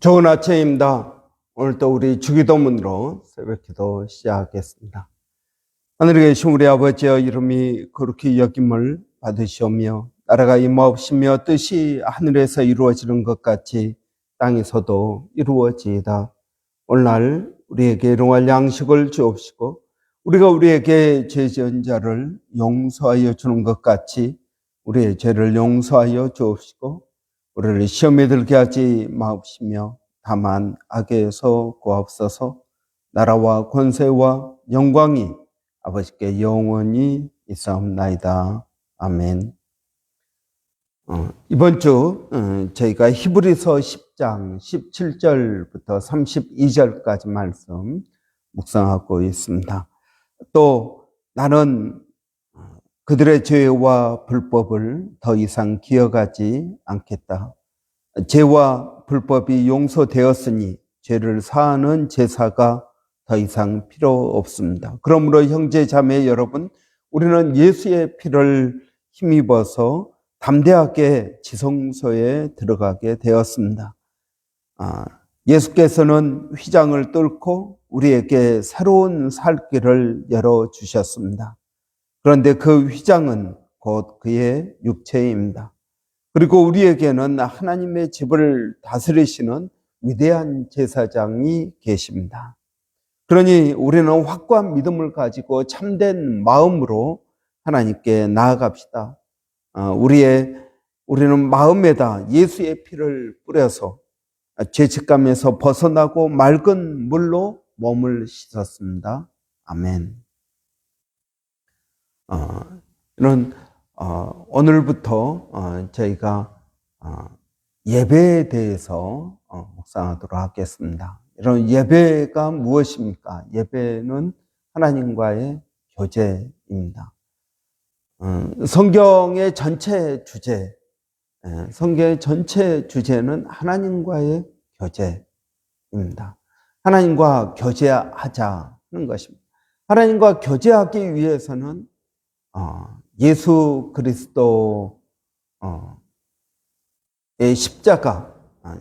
좋은 아침입니다. 오늘도 우리 주기도문으로 새벽기도 시작하겠습니다. 하늘에 계신 우리 아버지여, 이름이 거룩히 여김을 받으시오며 나라가 임하옵시며 뜻이 하늘에서 이루어지는 것 같이 땅에서도 이루어지이다. 오늘날 우리에게 일용할 양식을 주옵시고 우리가 우리에게 죄 지은 자를 용서하여 주는 것 같이 우리의 죄를 용서하여 주옵시고 우리를 시험에 들게 하지 마옵시며 다만 악에서 구하옵소서. 나라와 권세와 영광이 아버지께 영원히 있사옵나이다. 아멘. 이번 주 저희가 히브리서 10장 17절부터 32절까지 말씀 묵상하고 있습니다. 또 나는 그들의 죄와 불법을 더 이상 기억하지 않겠다. 죄와 불법이 용서되었으니 죄를 사하는 제사가 더 이상 필요 없습니다. 그러므로 형제 자매 여러분, 우리는 예수의 피를 힘입어서 담대하게 지성소에 들어가게 되었습니다. 예수께서는 휘장을 뚫고 우리에게 새로운 살 길을 열어주셨습니다. 그런데 그 휘장은 곧 그의 육체입니다. 그리고 우리에게는 하나님의 집을 다스리시는 위대한 제사장이 계십니다. 그러니 우리는 확고한 믿음을 가지고 참된 마음으로 하나님께 나아갑시다. 우리는 마음에다 예수의 피를 뿌려서 죄책감에서 벗어나고 맑은 물로 몸을 씻었습니다. 아멘. 오늘부터 저희가 예배에 대해서 묵상하도록 하겠습니다. 이런 예배가 무엇입니까? 예배는 하나님과의 교제입니다. 성경의 전체 주제는 하나님과의 교제입니다. 하나님과 교제하자 하는 것입니다. 하나님과 교제하기 위해서는 예수 그리스도의 십자가,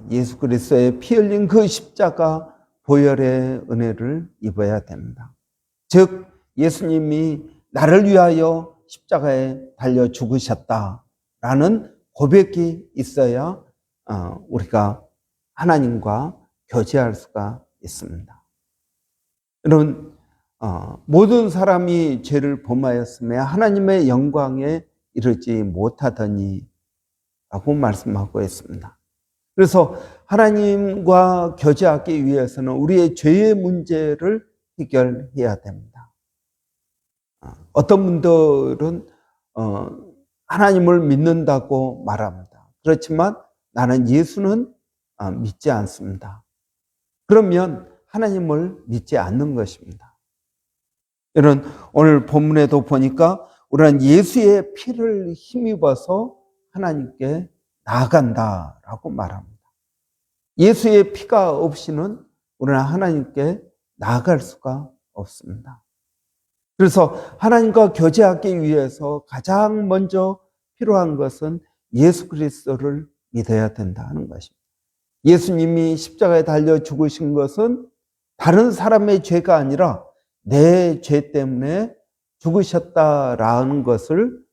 예수 그리스도의 피 흘린 그 십자가 보혈의 은혜를 입어야 됩니다. 즉 예수님이 나를 위하여 십자가에 달려 죽으셨다라는 고백이 있어야 우리가 하나님과 교제할 수가 있습니다. 여러분, 모든 사람이 죄를 범하였으며 하나님의 영광에 이르지 못하더니 라고 말씀하고 있습니다. 그래서 하나님과 교제하기 위해서는 우리의 죄의 문제를 해결해야 됩니다. 어떤 분들은 하나님을 믿는다고 말합니다. 그렇지만 나는 예수는 믿지 않습니다. 그러면 하나님을 믿지 않는 것입니다. 오늘 본문에도 보니까 우리는 예수의 피를 힘입어서 하나님께 나아간다라고 말합니다. 예수의 피가 없이는 우리는 하나님께 나아갈 수가 없습니다. 그래서 하나님과 교제하기 위해서 가장 먼저 필요한 것은 예수 그리스도를 믿어야 된다는 것입니다. 예수님이 십자가에 달려 죽으신 것은 다른 사람의 죄가 아니라 내 죄 때문에 죽으셨다라는 것을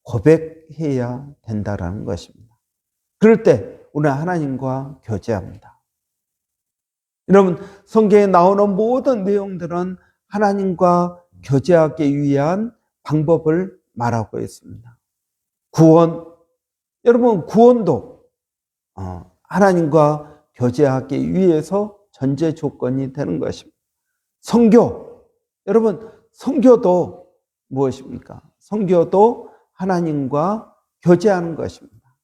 고백해야 된다라는 것입니다. 그럴 때 우리는 하나님과 교제합니다. 여러분, 성경에 나오는 모든 내용들은 하나님과 교제하기 위한 방법을 말하고 있습니다. 여러분, 구원도 하나님과 교제하기 위해서 전제 조건이 되는 것입니다. 여러분, 선교도 무엇입니까? 선교도 하나님과 교제하는 것입니다.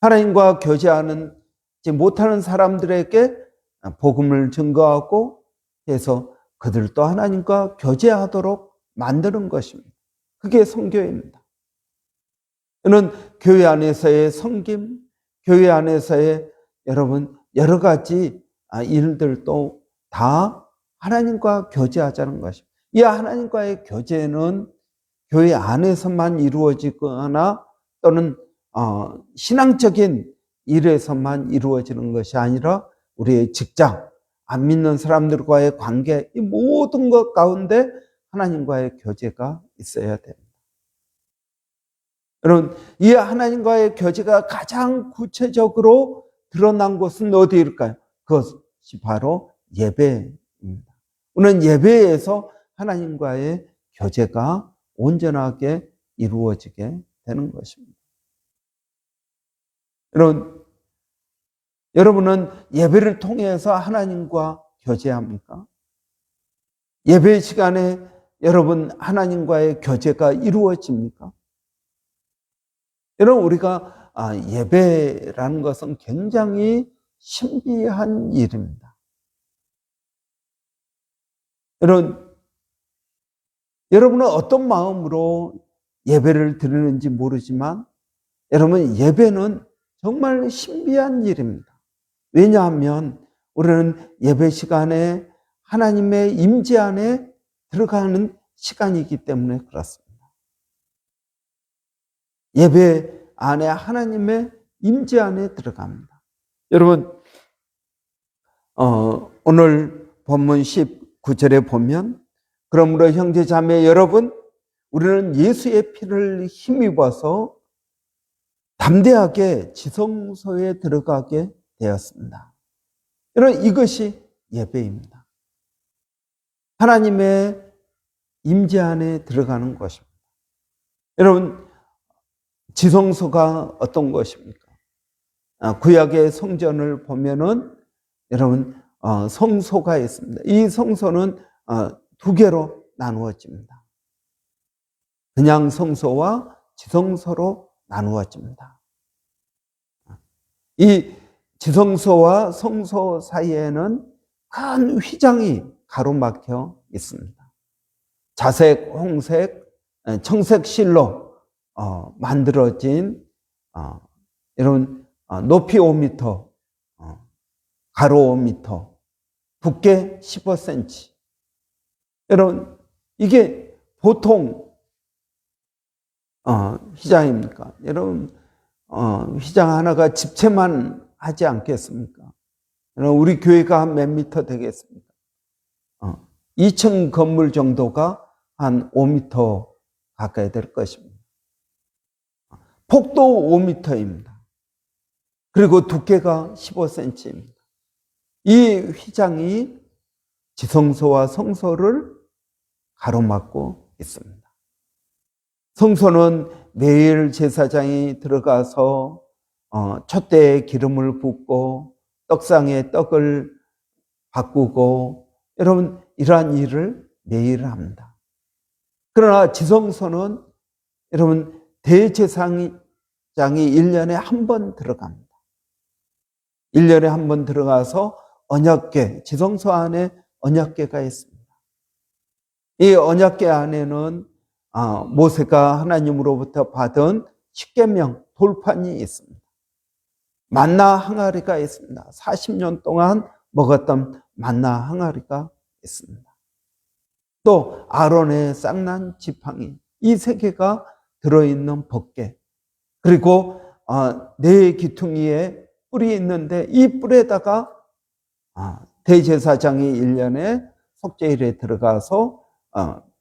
하나님과 교제하지 못하는 사람들에게 복음을 증거하고 해서 그들도 하나님과 교제하도록 만드는 것입니다. 그게 선교입니다. 이는 교회 안에서의 섬김, 교회 안에서의 여러분 여러 가지 일들도 다 하나님과 교제하자는 것입니다. 이 하나님과의 교제는 교회 안에서만 이루어지거나 또는 신앙적인 일에서만 이루어지는 것이 아니라 우리의 직장, 안 믿는 사람들과의 관계, 이 모든 것 가운데 하나님과의 교제가 있어야 됩니다. 여러분, 이 하나님과의 교제가 가장 구체적으로 드러난 곳은 어디일까요? 그것이 바로 예배입니다. 우리는 예배에서 하나님과의 교제가 온전하게 이루어지게 되는 것입니다. 여러분은 예배를 통해서 하나님과 교제합니까? 예배 시간에 여러분 하나님과의 교제가 이루어집니까? 여러분, 우리가 예배라는 것은 굉장히 신비한 일입니다. 여러분은 어떤 마음으로 예배를 드리는지 모르지만 여러분, 예배는 정말 신비한 일입니다. 왜냐하면 우리는 예배 시간에 하나님의 임재 안에 들어가는 시간이기 때문에 그렇습니다. 예배 안에 하나님의 임재 안에 들어갑니다. 여러분, 오늘 본문 19절에 보면, 그러므로 형제 자매 여러분, 우리는 예수의 피를 힘입어서 담대하게 지성소에 들어가게 되었습니다. 여러분, 이것이 예배입니다. 하나님의 임재 안에 들어가는 것입니다. 여러분, 지성소가 어떤 것입니까? 구약의 성전을 보면은 여러분 성소가 있습니다. 이 성소는 두 개로 나누어집니다. 그냥 성소와 지성소로 나누어집니다. 이 지성소와 성소 사이에는 큰 휘장이 가로막혀 있습니다. 자색, 홍색, 청색 실로 만들어진 여러분 높이 5m, 가로 5m, 두께 15cm. 여러분, 이게 보통 휘장입니까? 여러분, 휘장 하나가 집채만 하지 않겠습니까? 여러분, 우리 교회가 몇 미터 되겠습니까? 2층 건물 정도가 한 5m 가까이 될 것입니다. 폭도 5m입니다. 그리고 두께가 15cm입니다. 이 휘장이 지성소와 성소를 가로막고 있습니다. 성소는 매일 제사장이 들어가서 촛대에 기름을 붓고 떡상에 떡을 바꾸고 여러분 이러한 일을 매일 합니다. 그러나 지성소는 여러분 대제사장이 1년에 한 번 들어갑니다. 1년에 한 번 들어가서 언약궤, 지성소 안에 언약궤가 있습니다. 이 언약궤 안에는 모세가 하나님으로부터 받은 십계명 돌판이 있습니다. 만나 항아리가 있습니다. 40년 동안 먹었던 만나 항아리가 있습니다. 또 아론의 쌍난 지팡이, 이 세 개가 들어있는 법궤, 그리고 네 기퉁이에 뿔이 있는데 이 뿔에다가 대제사장이 1년에 속죄일에 들어가서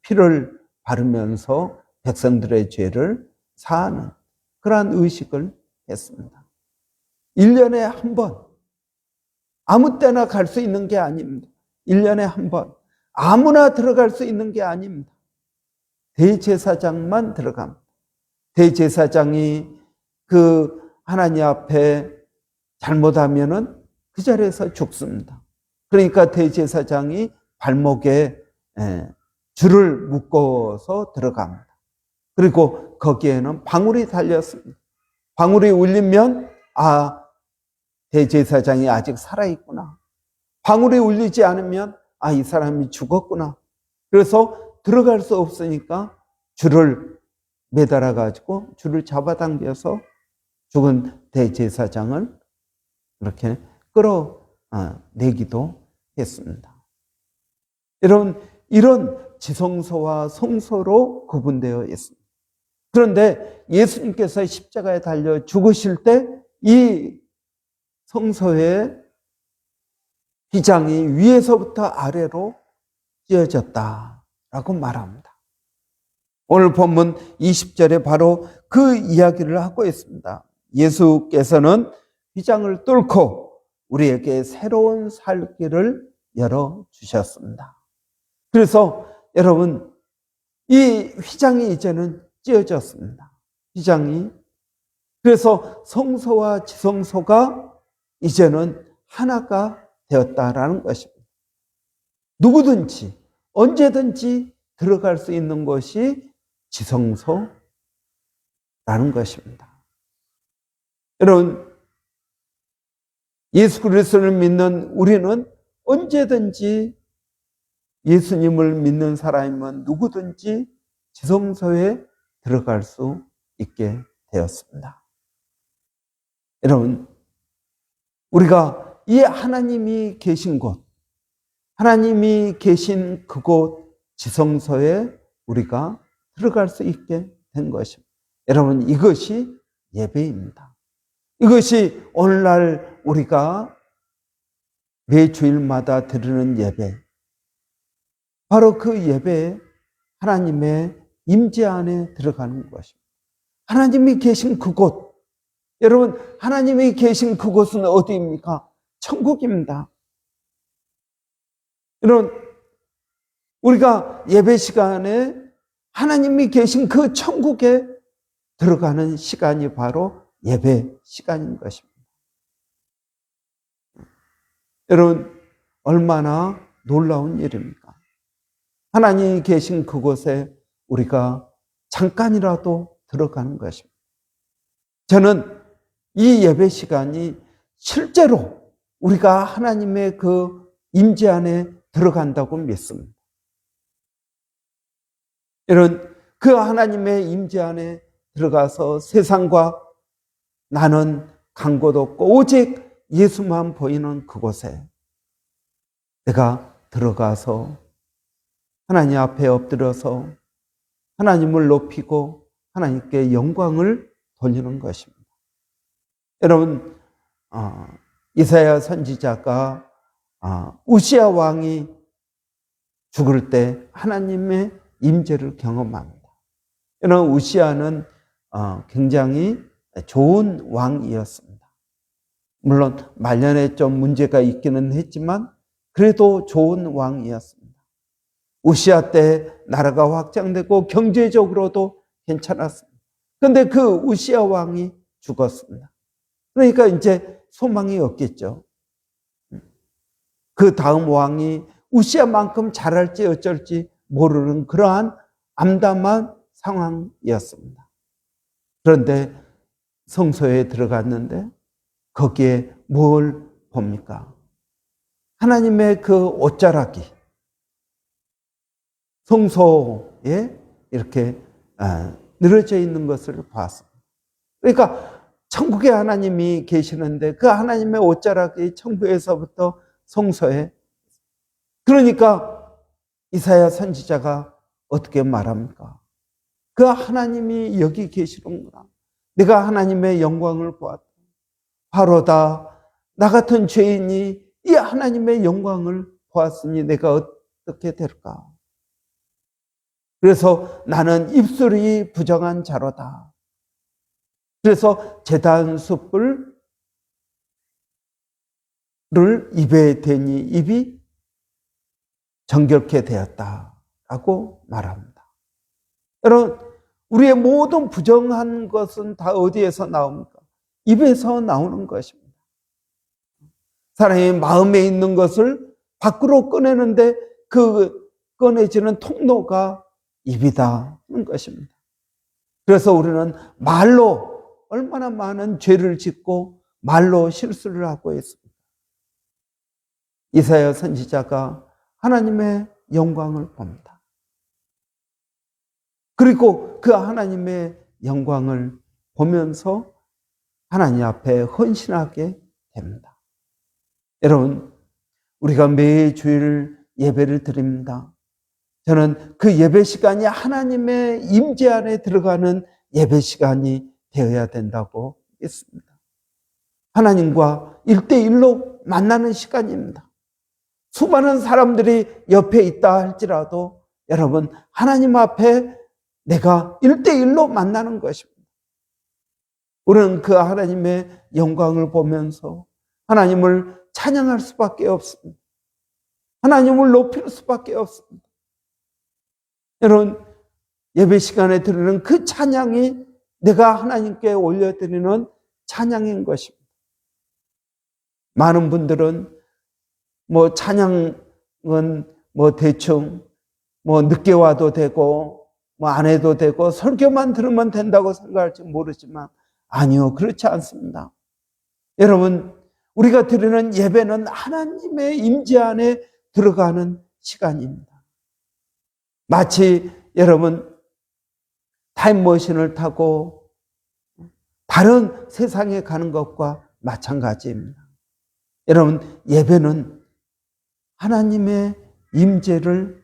피를 바르면서 백성들의 죄를 사하는 그러한 의식을 했습니다. 1년에 한 번, 아무 때나 갈 수 있는 게 아닙니다. 1년에 한 번, 아무나 들어갈 수 있는 게 아닙니다. 대제사장만 들어갑니다. 대제사장이 그 하나님 앞에 잘못하면은 그 자리에서 죽습니다. 그러니까 대제사장이 발목에 줄을 묶어서 들어갑니다. 그리고 거기에는 방울이 달렸습니다. 방울이 울리면 대제사장이 아직 살아있구나. 방울이 울리지 않으면 이 사람이 죽었구나. 그래서 들어갈 수 없으니까 줄을 매달아 가지고 줄을 잡아당겨서 죽은 대제사장을 이렇게 끌어내기도 했습니다. 여러분, 이런 지성소와 성소로 구분되어 있습니다. 그런데 예수님께서 십자가에 달려 죽으실 때 이 성소의 휘장이 위에서부터 아래로 찢어졌다라고 말합니다. 오늘 본문 20절에 바로 그 이야기를 하고 있습니다. 예수께서는 휘장을 뚫고 우리에게 새로운 살 길을 열어주셨습니다. 그래서 여러분, 이 휘장이 이제는 찢어졌습니다. 휘장이. 그래서 성소와 지성소가 이제는 하나가 되었다라는 것입니다. 누구든지 언제든지 들어갈 수 있는 것이 지성소라는 것입니다. 여러분, 예수 그리스도를 믿는 우리는 언제든지 예수님을 믿는 사람이면 누구든지 지성소에 들어갈 수 있게 되었습니다. 여러분, 우리가 이 하나님이 계신 곳, 하나님이 계신 그곳 지성소에 우리가 들어갈 수 있게 된 것입니다. 여러분, 이것이 예배입니다. 이것이 오늘날 우리가 매 주일마다 드리는 예배, 바로 그 예배에 하나님의 임재 안에 들어가는 것입니다. 하나님이 계신 그곳, 여러분, 하나님이 계신 그곳은 어디입니까? 천국입니다. 여러분, 우리가 예배 시간에 하나님이 계신 그 천국에 들어가는 시간이 바로 예배 시간인 것입니다. 여러분, 얼마나 놀라운 일입니까? 하나님이 계신 그곳에 우리가 잠깐이라도 들어가는 것입니다. 저는 이 예배 시간이 실제로 우리가 하나님의 그 임재 안에 들어간다고 믿습니다. 여러분, 그 하나님의 임재 안에 들어가서 세상과 나는 간 곳 없고 오직 예수만 보이는 그곳에 내가 들어가서 하나님 앞에 엎드려서 하나님을 높이고 하나님께 영광을 돌리는 것입니다. 여러분, 이사야 선지자가 우시야 왕이 죽을 때 하나님의 임재를 경험합니다. 여러분, 우시야는 굉장히 좋은 왕이었습니다. 물론 말년에 좀 문제가 있기는 했지만 그래도 좋은 왕이었습니다. 우시야 때 나라가 확장되고 경제적으로도 괜찮았습니다. 그런데 그 우시야 왕이 죽었습니다. 그러니까 이제 소망이 없겠죠. 그 다음 왕이 우시야만큼 잘할지 어쩔지 모르는 그러한 암담한 상황이었습니다. 그런데 성소에 들어갔는데 거기에 뭘 봅니까? 하나님의 그 옷자락이 성소에 이렇게 늘어져 있는 것을 봤습니다. 그러니까 천국에 하나님이 계시는데 그 하나님의 옷자락이 천국에서부터 성소에, 그러니까 이사야 선지자가 어떻게 말합니까? 그 하나님이 여기 계시는구나. 내가 하나님의 영광을 보았다. 바로다. 나 같은 죄인이 이 하나님의 영광을 보았으니 내가 어떻게 될까? 그래서 나는 입술이 부정한 자로다. 그래서 제단 숯불을 입에 대니 입이 정결케 되었다라고 말합니다. 여러분, 우리의 모든 부정한 것은 다 어디에서 나옵니까? 입에서 나오는 것입니다. 사람의 마음에 있는 것을 밖으로 꺼내는데 그 꺼내지는 통로가 입이다는 것입니다. 그래서 우리는 말로 얼마나 많은 죄를 짓고 말로 실수를 하고 있습니다. 이사야 선지자가 하나님의 영광을 봅니다. 그리고 그 하나님의 영광을 보면서 하나님 앞에 헌신하게 됩니다. 여러분, 우리가 매주일 예배를 드립니다. 저는 그 예배 시간이 하나님의 임재 안에 들어가는 예배 시간이 되어야 된다고 믿습니다. 하나님과 1대1로 만나는 시간입니다. 수많은 사람들이 옆에 있다 할지라도 여러분, 하나님 앞에 내가 1대1로 만나는 것입니다. 우리는 그 하나님의 영광을 보면서 하나님을 찬양할 수밖에 없습니다. 하나님을 높일 수밖에 없습니다. 여러분, 예배 시간에 드리는 그 찬양이 내가 하나님께 올려드리는 찬양인 것입니다. 많은 분들은 찬양은 대충 늦게 와도 되고 안 해도 되고 설교만 들으면 된다고 생각할지 모르지만 아니요, 그렇지 않습니다. 여러분, 우리가 드리는 예배는 하나님의 임재 안에 들어가는 시간입니다. 마치 여러분 타임머신을 타고 다른 세상에 가는 것과 마찬가지입니다. 여러분, 예배는 하나님의 임재를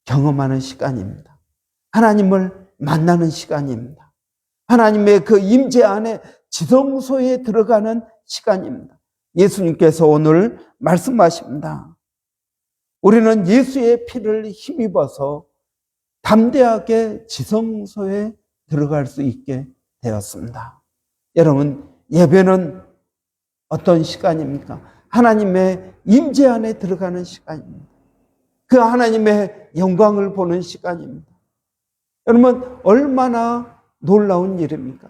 경험하는 시간입니다. 하나님을 만나는 시간입니다. 하나님의 그 임재 안에 지성소에 들어가는 시간입니다. 예수님께서 오늘 말씀하십니다. 우리는 예수의 피를 힘입어서 담대하게 지성소에 들어갈 수 있게 되었습니다. 여러분, 예배는 어떤 시간입니까? 하나님의 임재 안에 들어가는 시간입니다. 그 하나님의 영광을 보는 시간입니다. 여러분, 얼마나 놀라운 일입니까?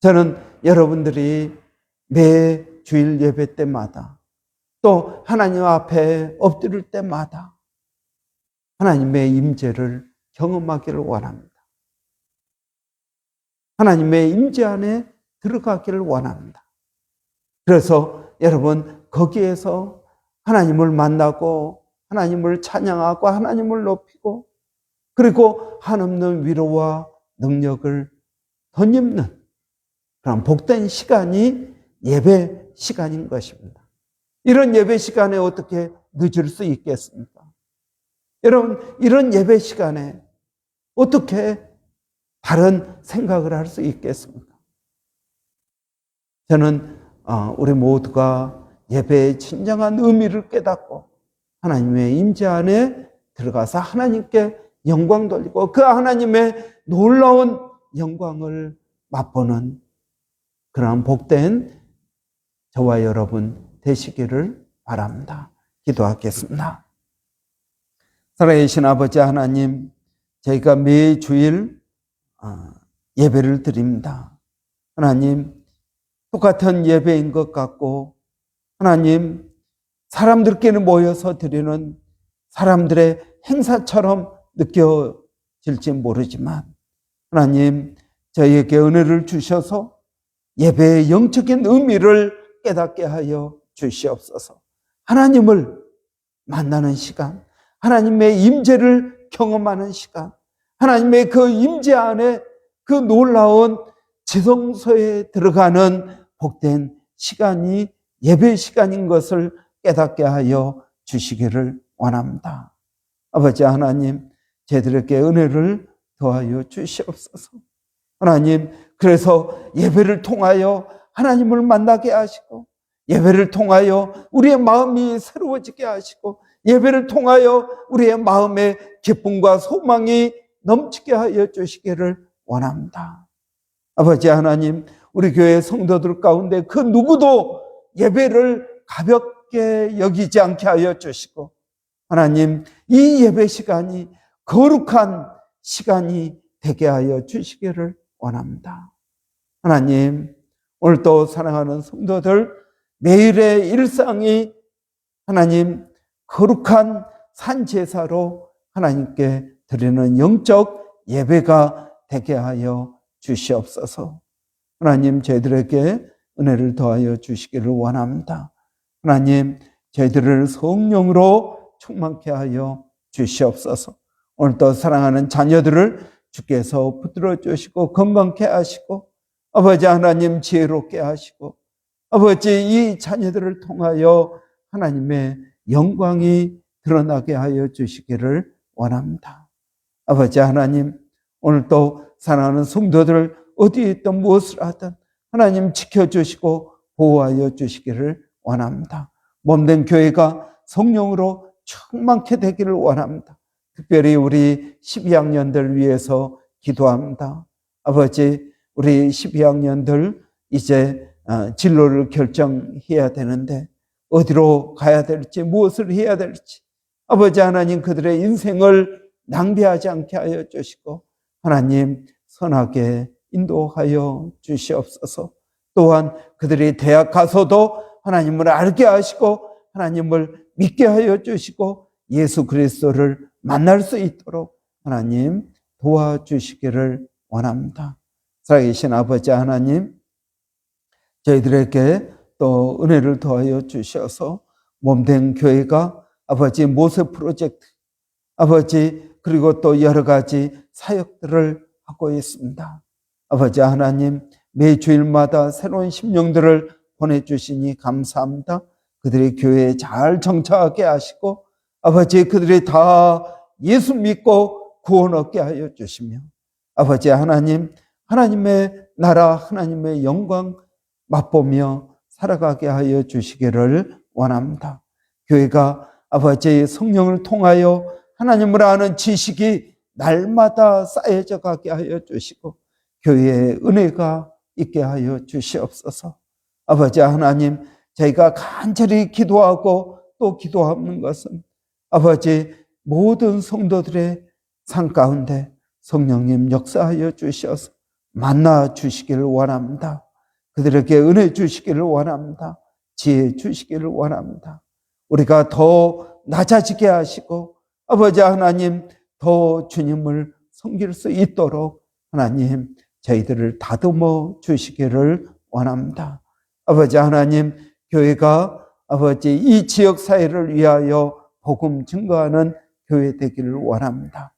저는 여러분들이 매 주일 예배 때마다 또 하나님 앞에 엎드릴 때마다 하나님의 임재를 경험하기를 원합니다. 하나님의 임재 안에 들어가기를 원합니다. 그래서 여러분, 거기에서 하나님을 만나고 하나님을 찬양하고 하나님을 높이고 그리고 한없는 위로와 능력을 덧입는 그런 복된 시간이 예배 시간인 것입니다. 이런 예배 시간에 어떻게 늦을 수 있겠습니까? 여러분, 이런 예배 시간에 어떻게 다른 생각을 할 수 있겠습니까? 저는 우리 모두가 예배의 진정한 의미를 깨닫고 하나님의 임재 안에 들어가서 하나님께 영광 돌리고 그 하나님의 놀라운 영광을 맛보는 그러한 복된 저와 여러분 되시기를 바랍니다. 기도하겠습니다. 살아계신 아버지 하나님, 저희가 매주일 예배를 드립니다. 하나님, 똑같은 예배인 것 같고 하나님, 사람들끼리 모여서 드리는 사람들의 행사처럼 느껴질지 모르지만 하나님, 저희에게 은혜를 주셔서 예배의 영적인 의미를 깨닫게 하여 주시옵소서. 하나님을 만나는 시간, 하나님의 임재를 경험하는 시간, 하나님의 그 임재 안에 그 놀라운 지성소에 들어가는 복된 시간이 예배 시간인 것을 깨닫게 하여 주시기를 원합니다. 아버지 하나님, 저희들에게 은혜를 더하여 주시옵소서. 하나님, 그래서 예배를 통하여 하나님을 만나게 하시고 예배를 통하여 우리의 마음이 새로워지게 하시고 예배를 통하여 우리의 마음에 기쁨과 소망이 넘치게 하여 주시기를 원합니다. 아버지 하나님, 우리 교회 성도들 가운데 그 누구도 예배를 가볍게 여기지 않게 하여 주시고 하나님, 이 예배 시간이 거룩한 시간이 되게 하여 주시기를 원합니다. 하나님, 오늘도 사랑하는 성도들 매일의 일상이 하나님 거룩한 산제사로 하나님께 드리는 영적 예배가 되게 하여 주시옵소서. 하나님, 저희들에게 은혜를 더하여 주시기를 원합니다. 하나님, 저희들을 성령으로 충만케 하여 주시옵소서. 오늘도 사랑하는 자녀들을 주께서 붙들어 주시고 건강케 하시고 아버지 하나님 지혜롭게 하시고 아버지 이 자녀들을 통하여 하나님의 영광이 드러나게 하여 주시기를 원합니다. 아버지 하나님, 오늘도 사랑하는 성도들 어디에 있든 무엇을 하든 하나님 지켜주시고 보호하여 주시기를 원합니다. 몸된 교회가 성령으로 충만케 되기를 원합니다. 특별히 우리 12학년들 위해서 기도합니다. 아버지, 우리 12학년들 이제 진로를 결정해야 되는데 어디로 가야 될지, 무엇을 해야 될지, 아버지 하나님 그들의 인생을 낭비하지 않게 하여 주시고 하나님 선하게 인도하여 주시옵소서. 또한 그들이 대학 가서도 하나님을 알게 하시고 하나님을 믿게 하여 주시고 예수 그리스도를 만날 수 있도록 하나님 도와주시기를 원합니다. 살아계신 아버지 하나님, 저희들에게 또 은혜를 더하여 주셔서 몸된 교회가 아버지 모세 프로젝트, 아버지 그리고 또 여러 가지 사역들을 하고 있습니다. 아버지 하나님, 매 주일마다 새로운 심령들을 보내주시니 감사합니다. 그들이 교회에 잘 정착하게 하시고 아버지 그들이 다 예수 믿고 구원 얻게 하여 주시며 아버지 하나님, 하나님의 나라, 하나님의 영광 맛보며 살아가게 하여 주시기를 원합니다. 교회가 아버지 성령을 통하여 하나님을 아는 지식이 날마다 쌓여져 가게 하여 주시고 교회의 은혜가 있게 하여 주시옵소서. 아버지 하나님, 저희가 간절히 기도하고 또 기도하는 것은 아버지 모든 성도들의 삶 가운데 성령님 역사하여 주셔서 만나 주시기를 원합니다. 그들에게 은혜 주시기를 원합니다. 지혜 주시기를 원합니다. 우리가 더 낮아지게 하시고 아버지 하나님 더 주님을 섬길 수 있도록 하나님 저희들을 다듬어 주시기를 원합니다. 아버지 하나님, 교회가 아버지 이 지역 사회를 위하여 복음 증거하는 교회 되기를 원합니다.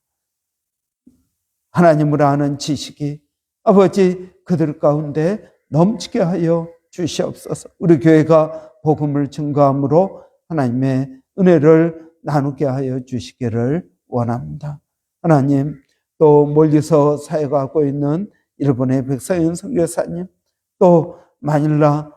하나님을 아는 지식이 아버지 그들 가운데 넘치게 하여 주시옵소서. 우리 교회가 복음을 증거함으로 하나님의 은혜를 나누게 하여 주시기를 원합니다. 하나님, 또 멀리서 사역하고 있는 일본의 백서연 선교사님, 또 마닐라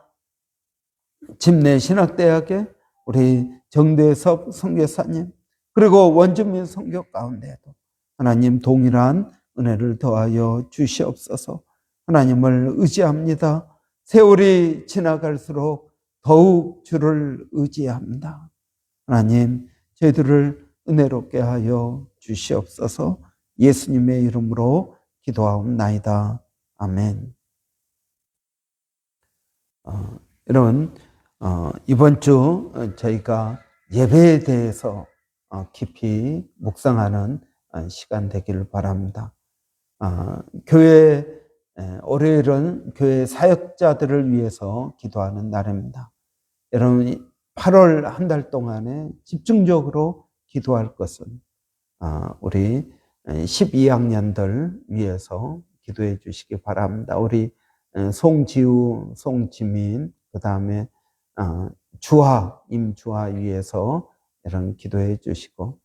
집내신학대학의 우리 정대섭 선교사님, 그리고 원주민 선교 가운데도 하나님 동일한 은혜를 더하여 주시옵소서. 하나님을 의지합니다. 세월이 지나갈수록 더욱 주를 의지합니다. 하나님, 저희들을 은혜롭게 하여 주시옵소서. 예수님의 이름으로 기도하옵나이다. 아멘. 여러분, 이번 주 저희가 예배에 대해서 깊이 묵상하는 시간 되기를 바랍니다. 교회 월요일은 교회 사역자들을 위해서 기도하는 날입니다. 여러분, 8월 한 달 동안에 집중적으로 기도할 것은 우리 12학년들 위해서 기도해 주시기 바랍니다. 우리 송지우, 송지민, 그 다음에 주하, 임주하 위해서 이런 기도해 주시고,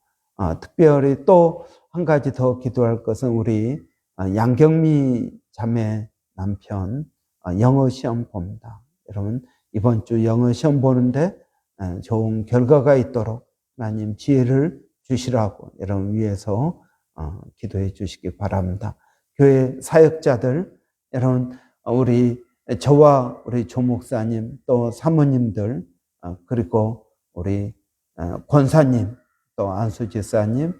특별히 또 한 가지 더 기도할 것은 우리 양경미 자매 남편 영어 시험 봅니다. 여러분, 이번 주 영어 시험 보는데 좋은 결과가 있도록 하나님 지혜를 주시라고 여러분 위해서 기도해 주시기 바랍니다. 교회 사역자들, 여러분, 우리 저와 우리 조목사님, 또 사모님들, 그리고 우리 권사님, 또 안수지사님,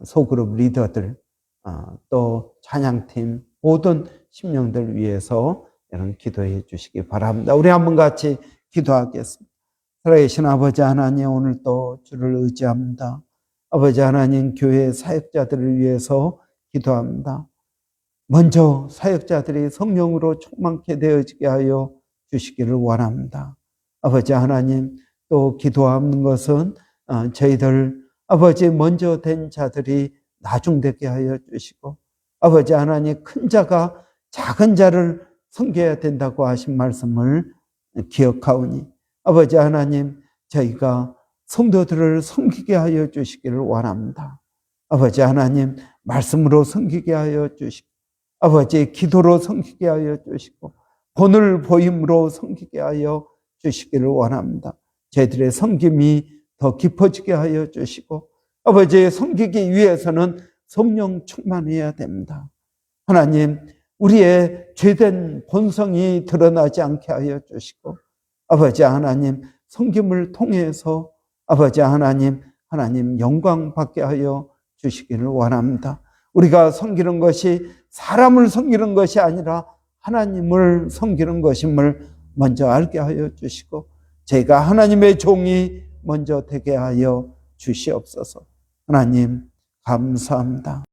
소그룹 리더들, 또 찬양팀, 모든 심령들 위해서 여러분 기도해 주시기 바랍니다. 우리 한번 같이 기도하겠습니다. 살아계신 아버지 하나님, 오늘 또 주를 의지합니다. 아버지 하나님, 교회 사역자들을 위해서 기도합니다. 먼저 사역자들이 성령으로 충만케 되어지게 하여 주시기를 원합니다. 아버지 하나님, 또 기도하는 것은 저희들 아버지 먼저 된 자들이 나중되게 하여 주시고, 아버지 하나님, 큰 자가 작은 자를 섬겨야 된다고 하신 말씀을 기억하오니 아버지 하나님, 저희가 성도들을 섬기게 하여 주시기를 원합니다. 아버지 하나님, 말씀으로 섬기게 하여 주시고, 아버지 기도로 섬기게 하여 주시고, 본을 보임으로 섬기게 하여 주시기를 원합니다. 저희들의 섬김이 더 깊어지게 하여 주시고, 아버지, 섬기기 위해서는 성령 충만해야 됩니다. 하나님, 우리의 죄된 본성이 드러나지 않게 하여 주시고, 아버지 하나님, 섬김을 통해서 아버지 하나님 영광 받게 하여 주시기를 원합니다. 우리가 섬기는 것이 사람을 섬기는 것이 아니라 하나님을 섬기는 것임을 먼저 알게 하여 주시고, 제가 하나님의 종이 먼저 되게 하여 주시옵소서. 하나님 감사합니다.